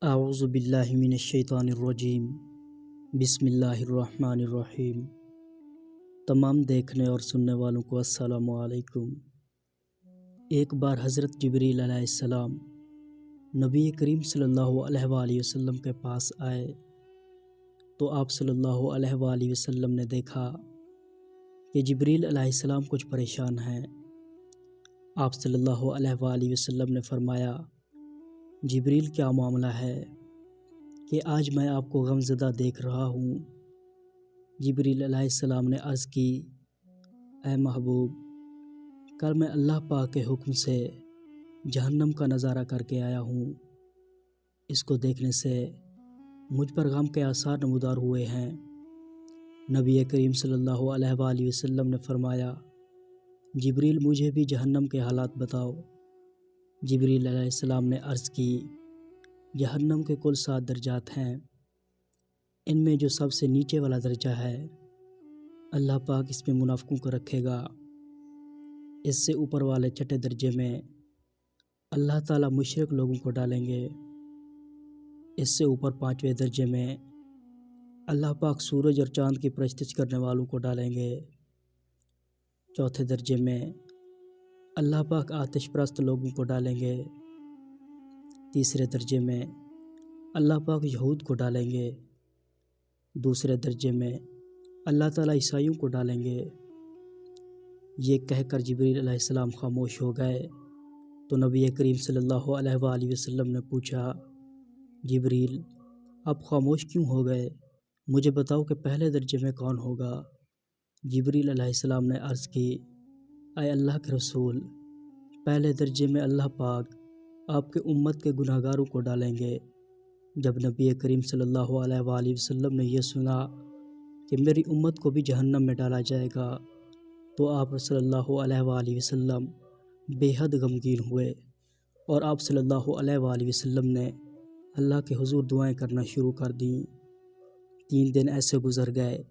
اعوذ باللہ من الشیطان الرجیم، بسم اللہ الرحمن الرحیم۔ تمام دیکھنے اور سننے والوں کو السلام علیکم۔ ایک بار حضرت جبریل علیہ السلام نبی کریم صلی اللہ علیہ وآلہ وسلم کے پاس آئے تو آپ صلی اللہ علیہ وآلہ وسلم نے دیکھا کہ جبریل علیہ السلام کچھ پریشان ہیں۔ آپ صلی اللہ علیہ وآلہ وسلم نے فرمایا، جبریل کیا معاملہ ہے کہ آج میں آپ کو غم زدہ دیکھ رہا ہوں؟ جبریل علیہ السلام نے عرض کی، اے محبوب، کل میں اللہ پاک کے حکم سے جہنم کا نظارہ کر کے آیا ہوں۔ اس کو دیکھنے سے مجھ پر غم کے آثار نمودار ہوئے ہیں۔ نبی کریم صلی اللہ علیہ وآلہ وسلم نے فرمایا، جبریل مجھے بھی جہنم کے حالات بتاؤ۔ جبریل علیہ السلام نے عرض کی، جہنم کے کل 7 درجات ہیں۔ ان میں جو سب سے نیچے والا درجہ ہے، اللہ پاک اس میں منافقوں کو رکھے گا۔ اس سے اوپر والے چھٹے درجے میں اللہ تعالیٰ مشرک لوگوں کو ڈالیں گے۔ اس سے اوپر 5ویں درجے میں اللہ پاک سورج اور چاند کی پرستش کرنے والوں کو ڈالیں گے۔ چوتھے درجے میں اللہ پاک آتش پرست لوگوں کو ڈالیں گے۔ تیسرے درجے میں اللہ پاک یہود کو ڈالیں گے۔ دوسرے درجے میں اللہ تعالیٰ عیسائیوں کو ڈالیں گے۔ یہ کہہ کر جبریل علیہ السلام خاموش ہو گئے تو نبی کریم صلی اللہ علیہ وآلہ وسلم نے پوچھا، جبریل آپ خاموش کیوں ہو گئے؟ مجھے بتاؤ کہ پہلے درجے میں کون ہوگا؟ جبریل علیہ السلام نے عرض کی، اے اللہ کے رسول، پہلے درجے میں اللہ پاک آپ کے امت کے گناہ گاروں کو ڈالیں گے۔ جب نبی کریم صلی اللہ علیہ وآلہ وسلم نے یہ سنا کہ میری امت کو بھی جہنم میں ڈالا جائے گا تو آپ صلی اللہ علیہ وآلہ وسلم بے حد غمگین ہوئے اور آپ صلی اللہ علیہ وآلہ وسلم نے اللہ کے حضور دعائیں کرنا شروع کر دیں۔ 3 دن ایسے گزر گئے،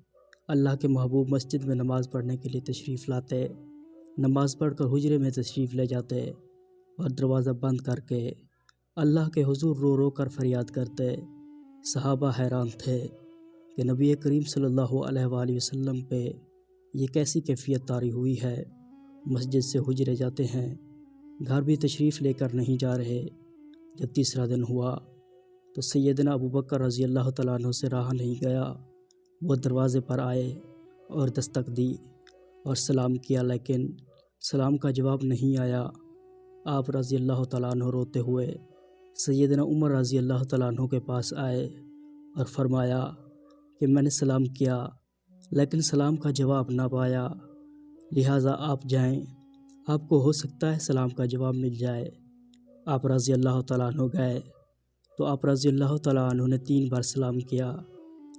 اللہ کے محبوب مسجد میں نماز پڑھنے کے لیے تشریف لاتے، نماز پڑھ کر حجرے میں تشریف لے جاتے اور دروازہ بند کر کے اللہ کے حضور رو رو کر فریاد کرتے۔ صحابہ حیران تھے کہ نبی کریم صلی اللہ علیہ وآلہ وسلم پہ یہ کیسی کیفیت طاری ہوئی ہے، مسجد سے حجرے جاتے ہیں، گھر بھی تشریف لے کر نہیں جا رہے۔ جب تیسرا دن ہوا تو سیدنا ابوبکر رضی اللہ تعالیٰ عنہ سے رہا نہیں گیا، وہ دروازے پر آئے اور دستک دی اور سلام کیا، لیکن سلام کا جواب نہیں آیا۔ آپ رضی اللہ تعالیٰ عنہ روتے ہوئے سیدنا عمر رضی اللہ تعالیٰ عنہ کے پاس آئے اور فرمایا کہ میں نے سلام کیا لیکن سلام کا جواب نہ پایا، لہٰذا آپ جائیں، آپ کو ہو سکتا ہے سلام کا جواب مل جائے۔ آپ رضی اللہ تعالیٰ عنہ گئے تو آپ رضی اللہ تعالیٰ عنہ نے 3 بار سلام کیا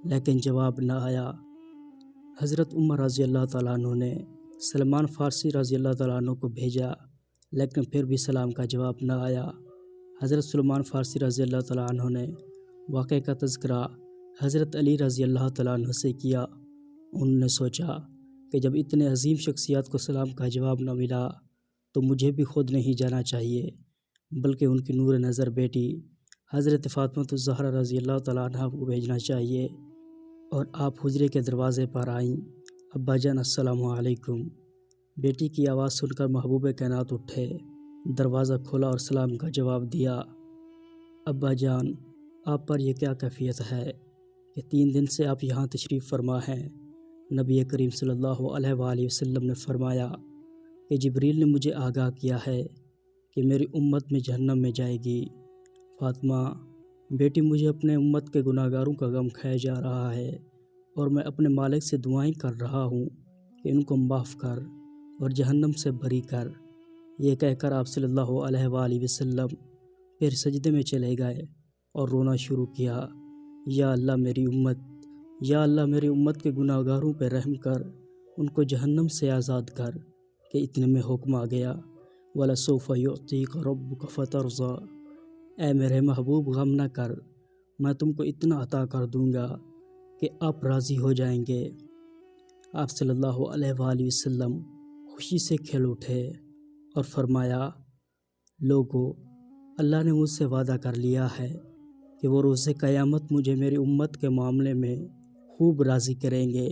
لیکن جواب نہ آیا۔ حضرت عمر رضی اللہ تعالیٰ عنہ نے سلمان فارسی رضی اللہ تعالیٰ عنہ کو بھیجا لیکن پھر بھی سلام کا جواب نہ آیا۔ حضرت سلمان فارسی رضی اللہ تعالیٰ عنہ نے واقعے کا تذکرہ حضرت علی رضی اللہ تعالیٰ عنہ سے کیا۔ انہوں نے سوچا کہ جب اتنے عظیم شخصیات کو سلام کا جواب نہ ملا تو مجھے بھی خود نہیں جانا چاہیے بلکہ ان کی نور نظر بیٹی حضرت فاطمہ الزہرا رضی اللہ تعالیٰ عنہ کو بھیجنا چاہیے۔ اور آپ حجرے کے دروازے پر آئیں، ابا جان السلام علیکم۔ بیٹی کی آواز سن کر محبوب کائنات اٹھے، دروازہ کھولا اور سلام کا جواب دیا۔ ابا جان، آپ پر یہ کیا کیفیت ہے کہ 3 دن سے آپ یہاں تشریف فرما ہیں؟ نبی کریم صلی اللہ علیہ وآلہ وسلم نے فرمایا کہ جبریل نے مجھے آگاہ کیا ہے کہ میری امت میں جہنم میں جائے گی۔ فاطمہ بیٹی، مجھے اپنے امت کے گناہ گاروں کا غم کھایا جا رہا ہے اور میں اپنے مالک سے دعائیں کر رہا ہوں کہ ان کو معاف کر اور جہنم سے بری کر۔ یہ کہہ کر آپ صلی اللہ علیہ وآلہ وسلم پھر سجدے میں چلے گئے اور رونا شروع کیا، یا اللہ میری امت، یا اللہ میری امت کے گناہ گاروں پہ رحم کر، ان کو جہنم سے آزاد کر۔ کہ اتنے میں حکم آ گیا، وَلَسَوْفَ يُعْطِيكَ رَبُّكَ فَتَرْضَىٰ، اے میرے محبوب غم نہ کر، میں تم کو اتنا عطا کر دوں گا کہ آپ راضی ہو جائیں گے۔ آپ صلی اللہ علیہ وآلہ وسلم خوشی سے کھل اٹھے اور فرمایا، لوگو، اللہ نے مجھ سے وعدہ کر لیا ہے کہ وہ روز قیامت مجھے میری امت کے معاملے میں خوب راضی کریں گے،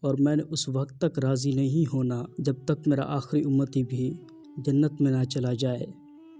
اور میں نے اس وقت تک راضی نہیں ہونا جب تک میرا آخری امتی بھی جنت میں نہ چلا جائے۔